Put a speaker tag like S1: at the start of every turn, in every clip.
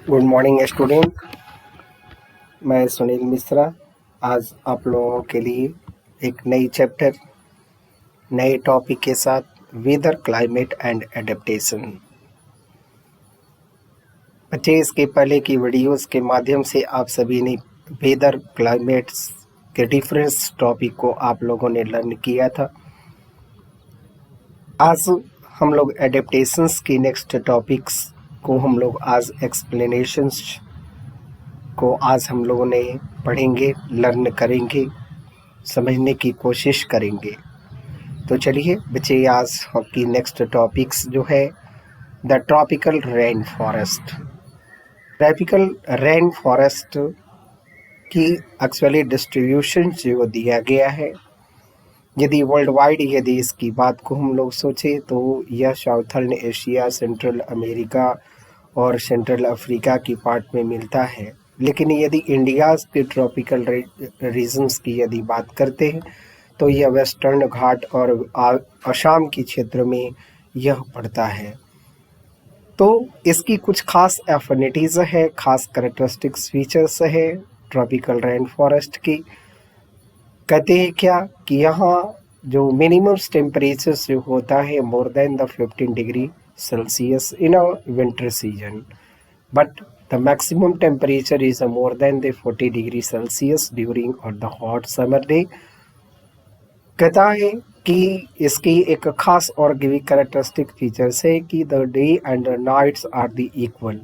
S1: Good morning student, मैं सुनील मिश्रा आज आप लोगों के लिए एक नई चैप्टर नए टॉपिक के साथ वेदर क्लाइमेट एंड एडेप्टेशन। बच्चे, इसके पहले की वीडियोस के माध्यम से आप सभी ने वेदर क्लाइमेट्स के डिफरेंस टॉपिक को आप लोगों ने लर्न किया था। आज हम लोग एडेप्टेशंस की नेक्स्ट टॉपिक्स को हम लोग आज एक्सप्लेनेशंस को आज हम लोगों ने पढ़ेंगे, लर्न करेंगे, समझने की कोशिश करेंगे। तो चलिए बच्चे, आज की नेक्स्ट टॉपिक्स जो है the tropical rain forest. Tropical rain forest की एक्चुअली डिस्ट्रीब्यूशन जो दिया गया है, यदि वर्ल्ड वाइड यदि इसकी बात को हम लोग सोचें तो यह साउथर्न एशिया, सेंट्रल अमेरिका और सेंट्रल अफ्रीका की पार्ट में मिलता है। लेकिन यदि इंडिया के ट्रॉपिकल रीजन्स की यदि बात करते हैं तो यह वेस्टर्न घाट और असम के क्षेत्र में यह पड़ता है। तो इसकी कुछ खास एफिनिटीज़ है, खास कैरेक्टरिस्टिक्स फीचर्स है ट्रॉपिकल रेन फॉरेस्ट की। कहते हैं क्या कि यहाँ जो मिनिमम टेम्परेचर जो होता है more than the 15 degree Celsius in a winter season, but the maximum temperature is more than the 40 degree Celsius during or the hot summer day। कहता है कि इसकी एक खास और कैरेक्टरिस्टिक फीचर्स है कि the day and the nights are the equal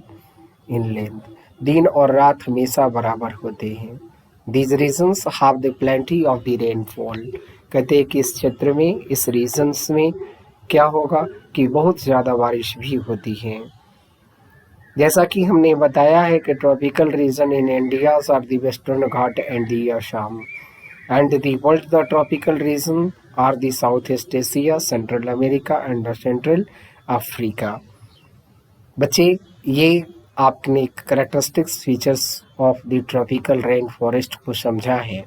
S1: in length, दिन और रात हमेशा बराबर होते हैं। These regions have the plenty of the rainfall. कहते हैं कि इस क्षेत्र में, इस रीजन्स में क्या होगा कि बहुत ज़्यादा बारिश भी होती है। जैसा कि हमने बताया है कि tropical region in India are the Western Ghat and the Assam, and the world the tropical region are the South East Asia, Central America and the Central Africa. बच्चे, ये आपने characteristics features of the tropical rain forest को समझा है।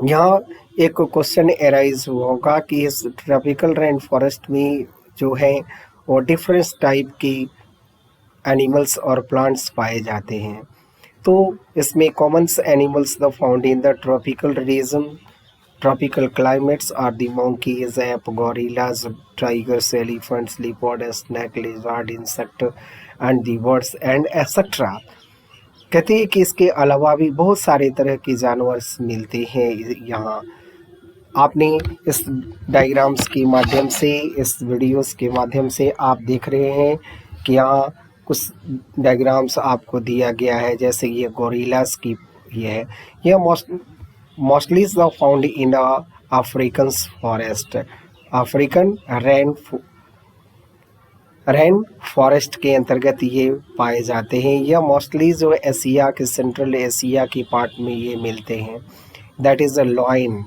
S1: यहाँ एक question arise होगा कि इस ट्रॉपिकल रेन फॉरेस्ट में जो है वो डिफरेंट टाइप की एनिमल्स और प्लांट्स पाए जाते हैं। तो इसमें common animals the found in the tropical region, tropical climates are the monkeys, ape, gorillas, tigers, elephants, leopard, snake, lizard, insect and the birds and etcetera. कहते हैं कि इसके अलावा भी बहुत सारे तरह के जानवर मिलते हैं यहाँ। आपने इस डायग्राम्स के माध्यम से, इस वीडियोस के माध्यम से आप देख रहे हैं कि यहाँ कुछ डायग्राम्स आपको दिया गया है। जैसे ये गोरिल्लास की ये है, यह mostly found in African forest, African rain forest के अंतर्गत ये पाए जाते हैं। यह मोस्टली जो एशिया के, सेंट्रल एशिया की पार्ट में ये मिलते हैं, दैट इज़ अ लॉइन।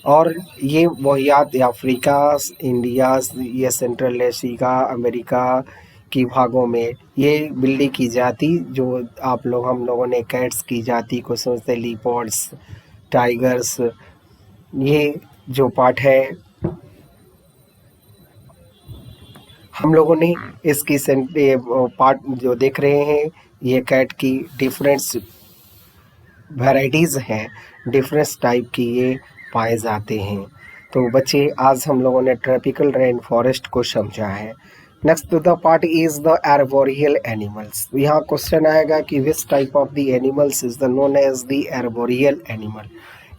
S1: और ये वहियात अफ्रीका, इंडिया, ये सेंट्रल एशिया, अमेरिका की भागों में ये बिल्ली की जाति, जो हम लोगों ने कैट्स की जाति को समझते, लिपर्ड्स, टाइगर्स, ये जो पार्ट है हम लोगों ने इसकी पार्ट जो देख रहे हैं, ये कैट की डिफरेंट वैराइटीज़ हैं, डिफरेंट टाइप की ये पाए जाते हैं। तो बच्चे, आज हम लोगों ने ट्रॉपिकल रेन फॉरेस्ट को समझा है। Next the part is the arboreal animals. यहाँ क्वेश्चन आएगा कि which type of the animals is the known as the arboreal animal.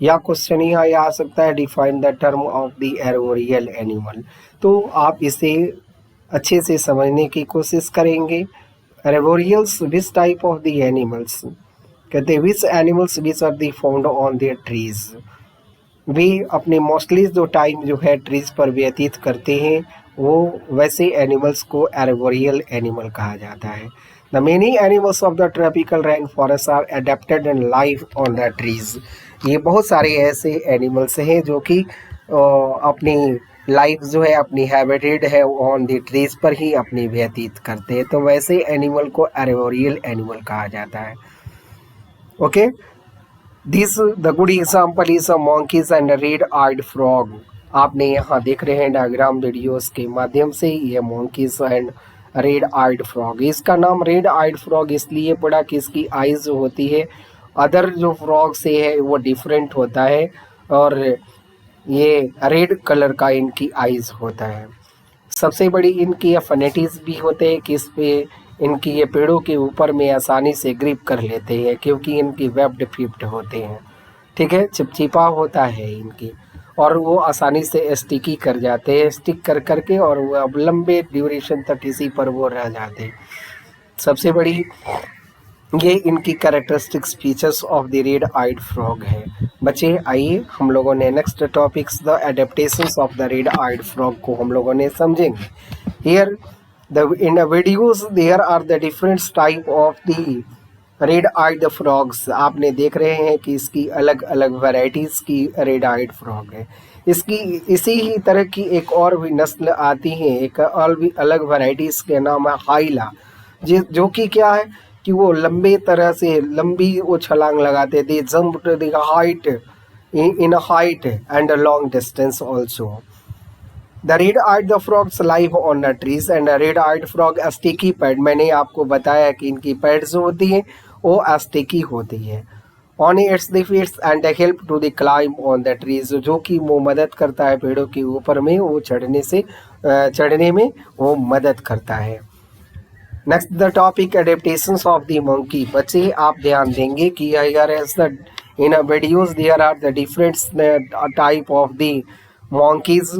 S1: या क्वेश्चन यहाँ आ सकता है define the term of the arboreal animal. तो आप इसे अच्छे से समझने की कोशिश करेंगे। Arboreals which type of the animals, कहते हैं which animals which are the found on the trees. वे अपने मोस्टली जो टाइम जो है ट्रीज पर व्यतीत करते हैं, वो वैसे एनिमल्स को आर्बोरियल एनिमल कहा जाता है। The many animals of the tropical rain forest are adapted and live on the trees. ये बहुत सारे ऐसे एनिमल्स हैं जो कि अपनी लाइफ जो है, अपनी हैबिटेट है ऑन द ट्रीज पर ही अपनी व्यतीत करते हैं। तो वैसे एनिमल को आर्बोरियल एनिमल कहा जाता है। Okay, this the good example is a monkeys and red eyed frog. आपने यहाँ देख रहे हैं डायग्राम वीडियोस के माध्यम से, ये monkeys and red eyed frog. इसका नाम रेड आइड फ्रॉग इसलिए पड़ा कि इसकी आइज जो होती है अदर जो फ्रॉग से है वो डिफरेंट होता है, और ये रेड कलर का इनकी आइज होता है। सबसे बड़ी इनकी एफिनिटीज भी होते हैं कि इस पे इनकी ये पेड़ों के ऊपर में आसानी से ग्रिप कर लेते हैं, क्योंकि इनकी वेब्ड फीट होते हैं, ठीक है, चिपचिपा होता है इनकी, और वो आसानी से स्टिकी कर जाते हैं, स्टिक कर करके, और वो अब लंबे ड्यूरेशन तक इसी पर वो रह जाते हैं। सबसे बड़ी ये इनकी characteristics features of the red eyed frog है। बच्चे आइए हम लोगों ने next topics the adaptations of the red eyed frog को हम लोगों ने समझेंगे। Here in the videos there are the different type of the red eyed frogs. आपने देख रहे हैं कि इसकी अलग अलग वैरायटीज की रेड आइड फ्रॉग है। इसकी इसी ही तरह की एक और भी नस्ल आती है, एक और भी अलग वैरायटीज के नाम है हाइला, जो कि क्या है कि वो लंबे तरह से लंबी वो छलांग लगाते थे, jump to the height in height and long distance also. The red eyed the frogs live on the trees and red eyed frog sticky pad. मैंने आपको बताया कि इनकी पैड जो होती है वो स्टिकी होती है on its defeats and help to the climb on the trees, जो कि वो मदद करता है पेड़ों के ऊपर में वो चढ़ने में वो मदद करता है। Next the topic adaptations of the monkey. बच्चे आप ध्यान देंगे कि इन videos there are the different type of the monkeys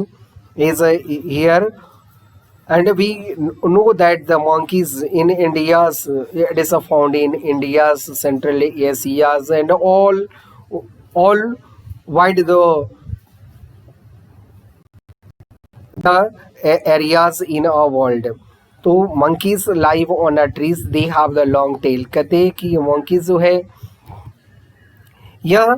S1: is here, and we know that the monkeys in India's it is found in India's Central Asia's and all wide the areas in our world. तो monkeys live on a trees, they have the long tail। कहते हैं कि monkeys जो है यह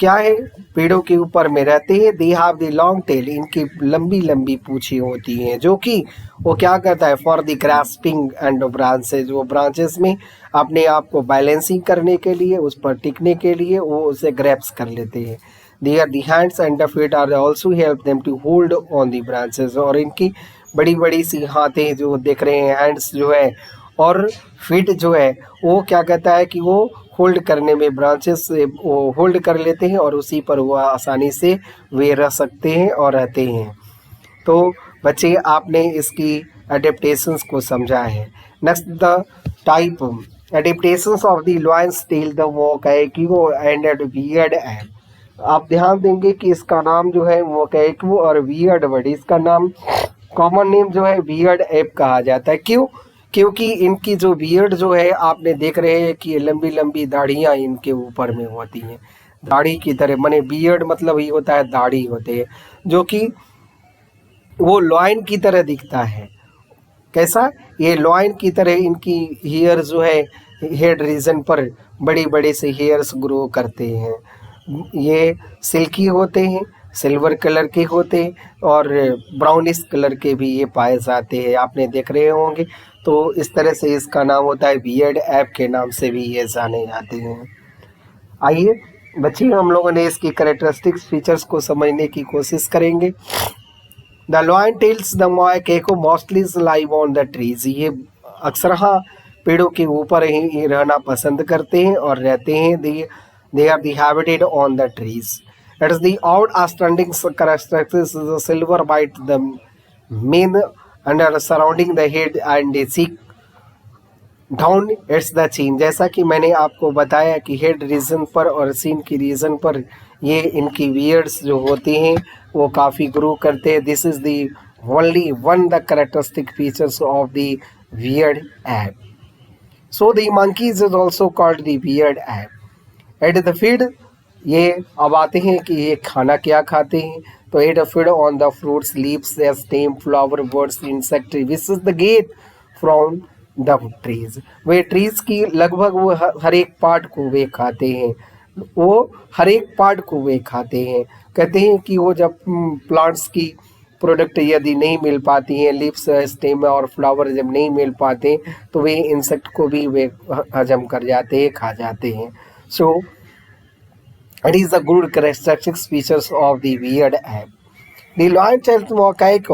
S1: क्या है पेड़ों के ऊपर में रहते हैं। They have the long tail, इनकी लंबी लंबी पूंछें होती हैं, जो कि वो क्या करता है for the grasping and branches, वो ब्रांचेस में अपने आप को बैलेंसिंग करने के लिए, उस पर टिकने के लिए वो उसे ग्रैप्स कर लेते हैं। Their the hands and the feet are also help them to hold on the branches, और इनकी बड़ी बड़ी सी हाथें जो देख रहे हैं, हैंड्स जो है और फीट जो है वो क्या कहता है कि वो होल्ड करने में ब्रांचेस से वो होल्ड कर लेते हैं, और उसी पर वो आसानी से वे रह सकते हैं और रहते हैं। तो बच्चे आपने इसकी एडेप्टेशंस को समझा है। Next the type adaptations of the lions tail the macaque and weird ape. आप ध्यान देंगे कि इसका नाम जो है वोकैक्यू और वियर्ड वर्ड, इसका नाम कॉमन नेम जो है वियर्ड एप कहा जाता है। क्यों? क्योंकि इनकी जो बियर्ड जो है आपने देख रहे हैं कि लंबी लंबी दाढ़ियाँ इनके ऊपर में होती हैं, दाढ़ी की तरह, माने बियर्ड मतलब ये होता है दाढ़ी होते हैं, जो कि वो लॉइन की तरह दिखता है। कैसा? ये लॉइन की तरह इनकी हेयर जो है हेड रीजन पर बड़े बड़े से हेयर्स ग्रो करते हैं। ये सिल्की होते हैं, सिल्वर कलर के होते हैं, और ब्राउनिश कलर के भी ये पाए जाते हैं, आपने देख रहे होंगे। तो इस तरह से इसका नाम होता है बियर्ड ऐप के नाम से भी ये जाने जाते हैं। आइए बच्चे हम लोगों ने इसकी कैरेक्टरिस्टिक्स फीचर्स को समझने की कोशिश करेंगे। The lion tails the macaque mostly live on the trees. ये अक्सर पेड़ों के ऊपर ही रहना पसंद करते हैं और रहते हैं। They are the habited on the trees. It is the outstanding characteristics is the silver white, the main under surrounding the head and the cheek down it's the chin। जैसा कि मैंने आपको बताया कि हेड रीजन पर और scene की reason पर ये इनकी वियर्ड्स जो होती हैं वो काफ़ी ग्रो करते हैं। This is the only one the characteristic features of the weird app. So the monkeys is also called the weird ape। At the feed, ये अब आते हैं कि ये खाना क्या खाते हैं। तो eat feed on the fruits leaves stem flower birds insect which is the get from the trees. वे ट्रीज की लगभग वो हर एक पार्ट को वे खाते हैं, वो हर एक पार्ट को वे खाते हैं। कहते हैं कि वो जब प्लांट्स की प्रोडक्ट यदि नहीं मिल पाती हैं, लीव्स स्टेम और फ्लावर जब नहीं मिल पाते तो वे इंसेक्ट को भी वे हजम कर जाते हैं, खा जाते हैं। सो it is the good characteristics features of the weird ape। The lion-tailed macaque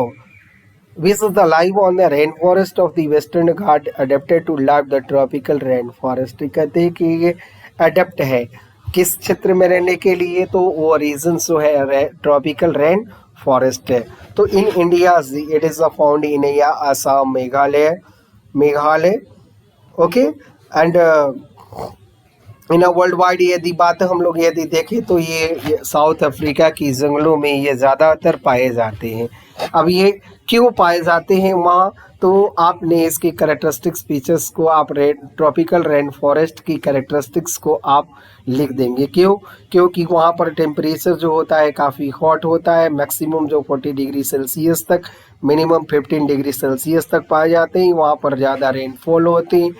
S1: which is the live on the rainforest of the Western Ghat adapted to live the tropical rainforest। कहते हैं कि ये अडेप्ट है किस क्षेत्र में रहने के लिए, तो वो रीजन जो है ट्रॉपिकल रेन फॉरेस्ट है। तो in India it is found in Assam, Meghalaya okay and in world wide यदि बात हम लोग यदि देखें तो ये साउथ अफ्रीका की जंगलों में ये ज़्यादातर पाए जाते हैं। अब ये क्यों पाए जाते हैं वहाँ, तो आपने इसकी कैरेक्टरिस्टिक्स फीचर्स को आप ट्रॉपिकल रेन फॉरेस्ट की कैरेक्टरिस्टिक्स को आप लिख देंगे। क्योंकि वहाँ पर टेम्परेचर जो होता है काफ़ी हॉट होता है, मैक्सिमम जो 40 डिग्री सेल्सियस तक, मिनिमम 15 डिग्री सेल्सियस तक पाए जाते हैं। वहाँ पर ज़्यादा रेनफॉल होती है,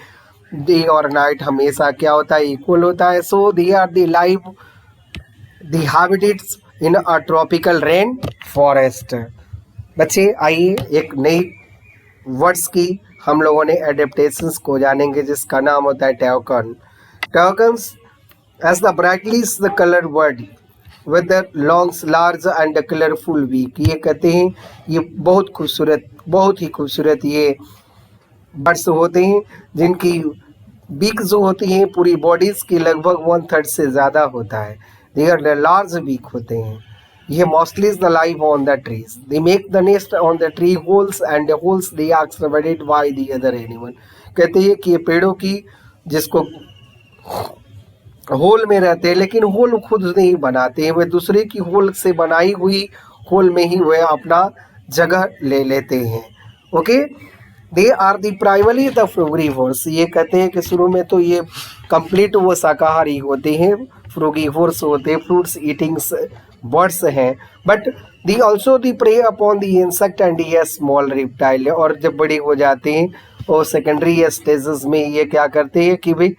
S1: डे और नाइट हमेशा क्या होता है, इक्वल होता है। So they are the live the habitats in a tropical rain forest. बच्चे आइए एक नई वर्ड्स की हम लोगों ने एडेप्टेशंस को जानेंगे, जिसका नाम होता है toucan. Toucans as the brightly the colour bird with the longs large and colourful beak. ये कहते हैं ये बहुत खूबसूरत, बहुत ही खूबसूरत ये बर्ड्स होते हैं जिनकी बीक जो होती है पूरी बॉडीज की लगभग 1/3 से ज़्यादा होता है। दे आर लार्ज बीक होते हैं। ये mostly is the live on the trees. They make the nest on the tree holes and holes they are survived by the other animal. कहते हैं कि ये पेड़ों की जिसको होल में रहते हैं, लेकिन होल खुद नहीं बनाते हैं, वे दूसरे की होल से बनाई हुई होल में ही वे अपना जगह ले लेते हैं। Okay, they are the primary the frugivores. ये कहते हैं कि शुरू में तो ये कंप्लीट वो शाकाहारी होते हैं, फ्रूगीवोर्स होते हैं, फ्रूट्स ईटिंग्स बर्ड्स हैं, but the also the prey upon the insect and ये स्मॉल रिप्टाइल। और जब बड़े हो जाते हैं और सेकेंडरी स्टेजेस में ये क्या करते हैं कि भाई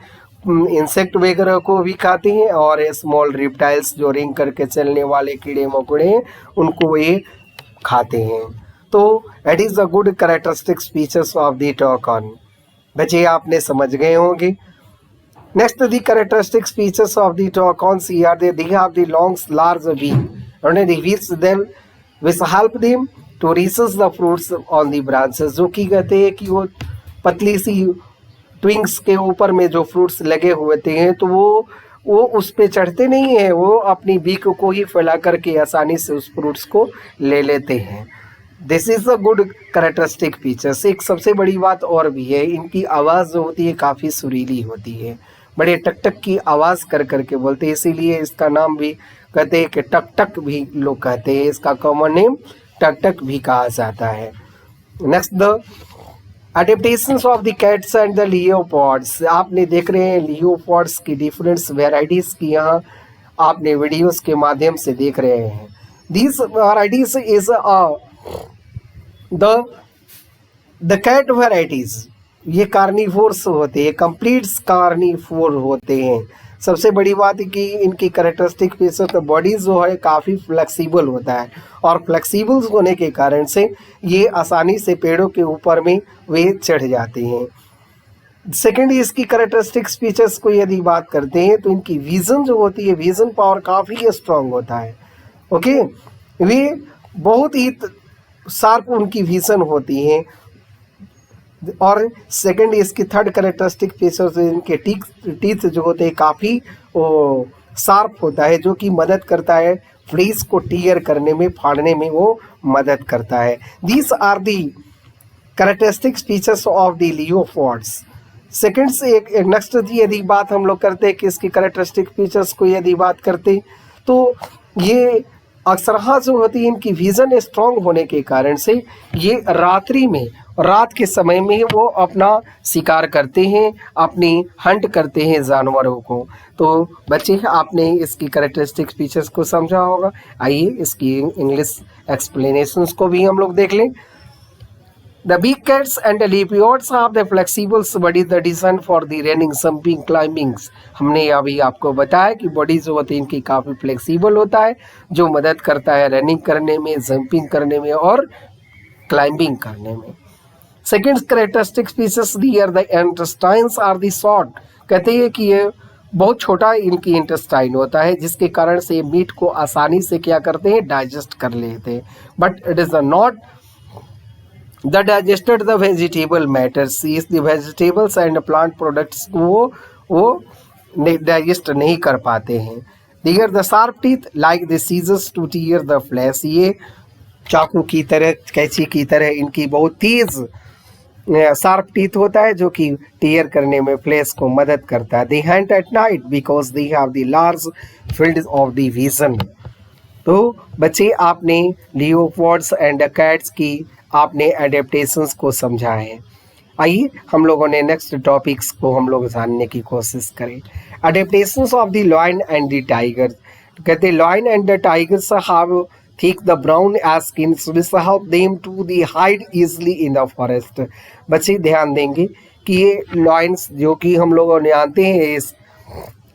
S1: इंसेक्ट वगैरह को भी खाते हैं और स्मॉल रिप्टाइल्स जो रिंग करके चलने वाले कीड़े मकोड़े हैं उनको ये खाते हैं। तो it is a good characteristics features of the token. बच्चे आपने समझ गए होंगे। Next, the characteristics features of the toucans are they have the long, large beak and the which help them to reach the fruits on the branches। जो कि कहते हैं कि वो पतली सी ट्विंग्स के ऊपर में जो फ्रूट्स लगे हुए हैं तो वो उस पे चढ़ते नहीं हैं, वो अपनी बीक को ही फैला करके आसानी से उस फ्रूट्स को ले लेते हैं। This is a good characteristic features. एक सबसे बड़ी बात और भी है, इनकी आवाज़ जो होती है काफ़ी सुरीली होती है, बड़े टक टक की आवाज़ कर करके बोलते हैं, इसीलिए इसका नाम भी कहते हैं कि टक टक भी लोग कहते हैं, इसका कॉमन नेम टक टक भी कहा जाता है। Next, the adaptations of the cats and the leopards. आपने देख रहे हैं लियोपॉड्स की डिफरेंट वेराइटीज़ की यहाँ आपने वीडियोस के माध्यम से देख रहे हैं। These varieties is the cat varieties ये कार्निवोर्स होते हैं, कंप्लीट कार्निवोर होते हैं। सबसे बड़ी बात है कि इनकी कैरेक्टरिस्टिक फीचर तो बॉडी जो है काफ़ी फ्लेक्सिबल होता है और फ्लेक्सिबल होने के कारण से ये आसानी से पेड़ों के ऊपर में वे चढ़ जाते हैं। सेकेंड, इसकी कैरेक्टरिस्टिक्स फीचर्स को यदि बात करते हैं तो इनकी विज़न जो होती है, विज़न पावर काफ़ी स्ट्रांग होता है। ओके, वे बहुत ही शार्प उनकी विज़न होती हैं। और सेकंड, इसकी थर्ड कैरेक्टरिस्टिक फीचर्स इनके टीथ जो होते हैं काफ़ी शार्प होता है, जो कि मदद करता है फ्लीस को टीयर करने में, फाड़ने में वो मदद करता है। These are the characteristics features of the leopards. Second से एक नेक्स्ट यदि बात हम लोग करते हैं कि इसकी कैरेक्टरिस्टिक फीचर्स को यदि बात करते तो ये अक्सरहा जो होती है इनकी विज़न स्ट्रांग होने के कारण से ये रात्रि में, रात के समय में वो अपना शिकार करते हैं, अपनी हंट करते हैं जानवरों को। तो बच्चे आपने इसकी कैरेक्टरिस्टिक फीचर्स को समझा होगा। आइए इसकी इंग्लिश एक्सप्लेनेशंस को भी हम लोग देख लें। The big cats and the leopards have the flexible body that is designed for the running, jumping, climbing। हमने अभी आपको बताया कि बॉडी जो होती है इनकी काफ़ी फ्लेक्सिबल होता है, जो मदद करता है रनिंग करने में, जंपिंग करने में और क्लाइंबिंग करने में। Second characteristic features their the intestines are the short. कहते हैं कि ये बहुत छोटा इनकी इंटेस्टाइन होता है, जिसके कारण से मीट को आसानी से क्या करते हैं, डाइजेस्ट कर लेते हैं। But it is not the digested the vegetable matters, इस वेजिटेबल्स एंड प्लांट प्रोडक्ट्स को वो डाइजेस्ट नहीं कर पाते हैं। There the sharp teeth like the scissors to tear the flesh, ये चाकू की तरह, कैंची की तरह इनकी बहुत तेज शार्प टीथ होता है जो कि टीयर करने में फ्लैश को मदद करता है। दे Hunt at night because they have the large field of the vision. तो बच्चे आपने लियोपॉर्ड्स एंड कैट्स की आपने एडेप्टेशंस को समझा है। आइए हम लोगों ने नेक्स्ट टॉपिक्स को हम लोग जानने की कोशिश करें। Adaptations of the lion and the tiger, कहते हैं lion and the tigers have thick the brown as skins which help them to the hide easily in the forest। बच्चे ध्यान देंगे कि ये लॉयंस जो कि हम लोगों ने जानते हैं इस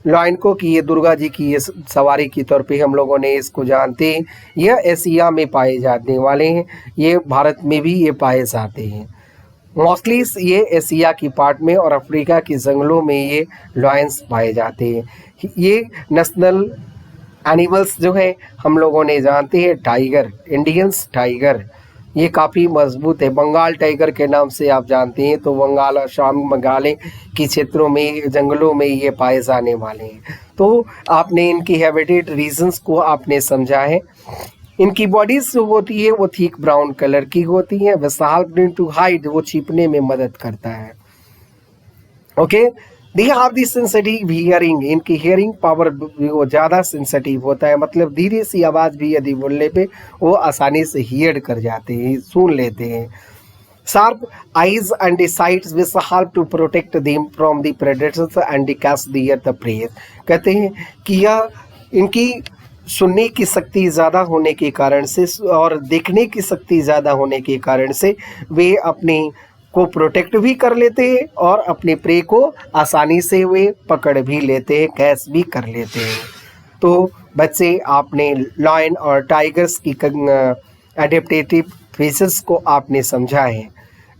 S1: लॉयन को कि ये दुर्गा जी की ये सवारी के तौर पे हम लोगों ने इसको जानते हैं। यह एशिया में पाए जाने वाले हैं, ये भारत में भी ये पाए जाते हैं। मोस्टली ये एशिया की पार्ट में और अफ्रीका के जंगलों में ये लॉयंस पाए जाते हैं। ये नेशनल एनिमल्स जो है हम लोगों ने जानते हैं टाइगर, इंडियंस टाइगर, ये काफ़ी मजबूत है। बंगाल टाइगर के नाम से आप जानते हैं, तो बंगाल असम मेघालय के क्षेत्रों में जंगलों में ये पाए जाने वाले हैं। तो आपने इनकी हैबिटेट रीजंस को आपने समझा है। इनकी बॉडीज जो होती है वो थिक ब्राउन कलर की होती है। हेल्प टू हाइड, वो छिपने में मदद करता है। Okay, they have the sensitive hearing, इनकी हियरिंग पावर वो ज़्यादा सेंसिटिव होता है, मतलब धीरे सी आवाज़ भी यदि बोलने पे वो आसानी से हियर कर जाते हैं, सुन लेते हैं। Sharp eyes and sights which help to protect them from the predators and catch their the prey, कहते हैं कि यह इनकी सुनने की शक्ति ज़्यादा होने के कारण से और देखने की शक्ति ज़्यादा होने के कारण से वे अपने को प्रोटेक्ट भी कर लेते हैं और अपने प्रे को आसानी से वे पकड़ भी लेते हैं, कैच भी कर लेते हैं। तो बच्चे आपने लायन और टाइगर्स की एडेप्टेटिव फीचर्स को आपने समझा है।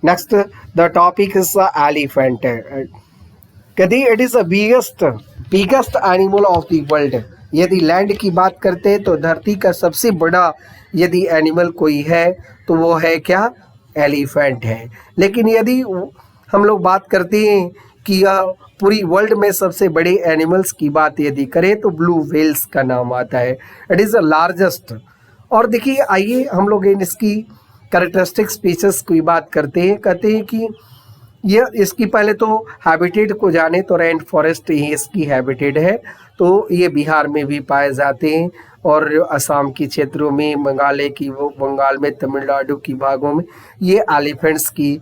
S1: Next the topic is elephant, कहते it is the biggest animal of the world. यदि लैंड की बात करते हैं तो धरती का सबसे बड़ा यदि एनिमल कोई है तो वो है क्या, एलिफेंट है। लेकिन यदि हम लोग बात करते हैं कि यह पूरी वर्ल्ड में सबसे बड़े एनिमल्स की बात यदि करें तो ब्लू व्हेल्स का नाम आता है। It is the largest. और देखिए आइए हम लोग इसकी कैरेक्टरिस्टिक्स फीचर्स की बात करते हैं। कहते हैं कि यह इसकी पहले तो हैबिटेट को जाने तो रेन फॉरेस्ट ही इसकी हैबिटेट है। तो ये बिहार में भी पाए जाते हैं और असम के क्षेत्रों में, मेघालय की वो बंगाल में, तमिलनाडु की भागों में ये एलिफेंट्स की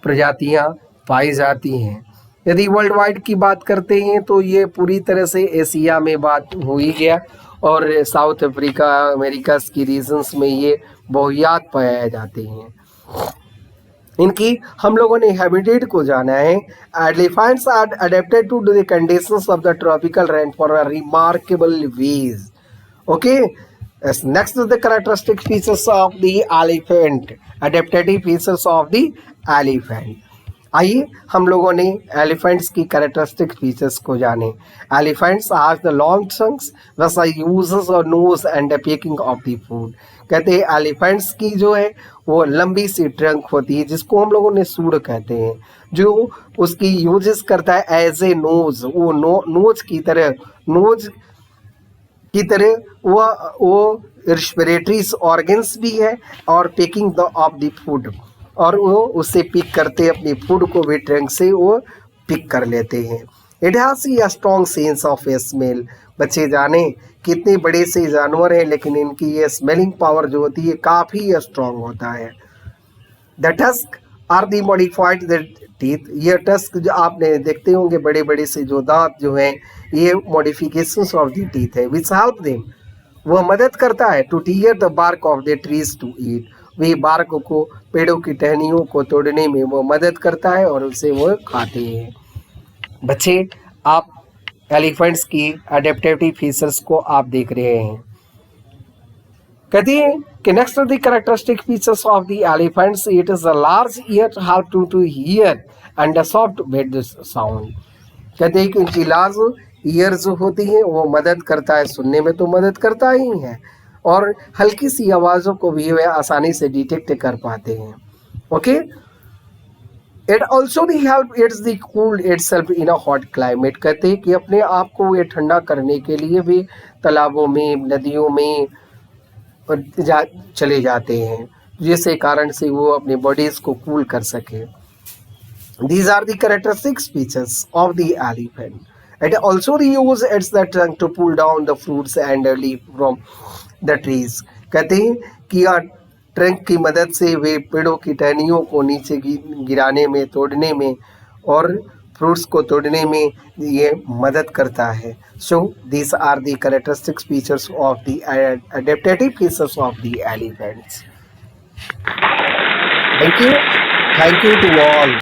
S1: प्रजातियां पाई जाती हैं। यदि वर्ल्ड वाइड की बात करते हैं तो ये पूरी तरह से एशिया में बात हो ही गया और साउथ अफ्रीका, अमेरिका की रीजन्स में ये बहुयात पाए जाते हैं। इनकी हम लोगों ने हैबिटेट को जाना है। Elephants are adapted to the conditions of the tropical rain for a remarkable ways. Okay, next the characteristic features of the elephant, adaptive features of the elephant. आइए हम लोगों ने एलिफेंट्स की कैरेक्टरिस्टिक फीचर्स को जाने। Elephants have the long Trunks which uses a knows and packing of the food, कहते हैं elephants की जो है वो लंबी सी ट्रंक होती है जिसको हम लोगों ने सूंड कहते हैं, जो उसकी यूजेस करता है एज ए नोज, वो नोज की तरह वो रेस्पिरेटरी ऑर्गन्स भी है और packing the of the food, और वो उससे पिक करते हैं अपनी फूड को भी ट्रंक से वो पिक कर लेते हैं। It has a strong sense of smell, बच्चे जाने कितने बड़े से जानवर हैं लेकिन इनकी ये स्मेलिंग पावर जो होती है काफ़ी स्ट्रॉन्ग होता है। The tusk are the modified the teeth, ये टस्क जो आपने देखते होंगे बड़े बड़े से जो दांत जो हैं ये मॉडिफिकेशंस ऑफ द टीथ है। विच हेल्प देम, वह मदद करता है to tear the bark of the trees to eat, वे बार्क को, पेड़ों की टहनियों को तोड़ने में वो मदद करता है और उसे वो खाते हैं। बच्चे आप एलिफेंट्स की एडेप्टेटिव फीचर्स को आप देख रहे हैं। कहते हैं कि next the characteristic features of the elephants, it is a large ear help to hear and a soft bed sound, कहते हैं कि उनकी लार्ज ईयर जो होती है वो मदद करता है, सुनने में तो मदद करता ही है और हल्की सी आवाज़ों को भी वे आसानी से डिटेक्ट कर पाते हैं। Okay, it also the help it's the cool itself in a hot climate. कहते हैं कि अपने आप को ये ठंडा करने के लिए वे तालाबों में, नदियों में चले जाते हैं, जिसके कारण से वो अपने बॉडीज को कूल कर सके. These are the characteristic features of the elephant. It also reuse its the trunk to pull down the fruits and leaf from the trees. कहते हैं कि ट्रंक की मदद से वे पेड़ों की टहनियों को नीचे गिराने में, तोड़ने में और फ्रूट्स को तोड़ने में ये मदद करता है. So these are the characteristic features of the adaptive features of the elephants. Thank you. Thank you to all.